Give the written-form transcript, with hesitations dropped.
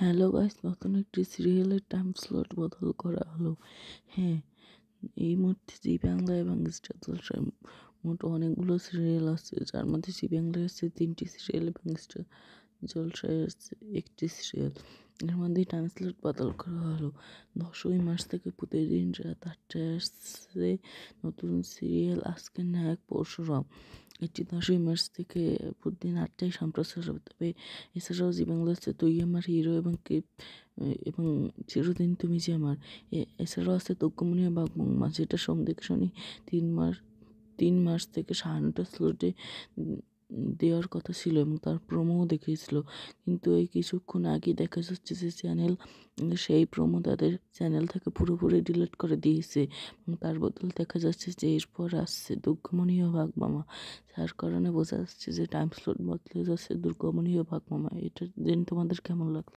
Hello guys, নতুন একটি সিরিয়ালের টাইম স্লট বদল করা হলো। হ্যাঁ, এই মুহূর্তে জি বাংলা এবং স্টার জলসায় মোট অনেকগুলো সিরিয়াল আছে, যার মধ্যে জি বাংলায় আছে 3টি সিরিয়াল এবং স্টার জলসায় আছে একটি সিরিয়াল। এর মধ্যে টাইম স্লট বদল করা হলো। 10ই মার্চ থেকে প্রতিদিন রাত 8টায় আসছে নতুন সিরিয়াল আজকের নায়ক পরশুরাম। এটি 10ই মার্চ থেকে প্রতিদিন 8টায় সম্প্রচার হবে। তবে এছাড়াও জি বাংলাতে তুই আমার হিরো এবং চিরদিন তুমি যে আমার, এছাড়াও আছে তজ্ঞমনি বাগমা, যেটা সোম থেকে শনি 3 মার্চ থেকে 9:30 স্লটে দেওয়ার কথা ছিল এবং তার প্রোমোও দেখিয়েছিল। কিন্তু এই কিছুক্ষণ আগে দেখা যাচ্ছে যে সেই প্রোমো তাদের চ্যানেল থেকে পুরোপুরি ডিলিট করে দিয়েছে এবং তার বদল দেখা যাচ্ছে যে এরপর আসছে দুর্গমণি ও বাগমামা, যার কারণে বোঝা যাচ্ছে যে টাইম স্লট বদলে যাচ্ছে দুর্গমণি ও বাগমামা। এটা জেনে তোমাদের কেমন লাগলো?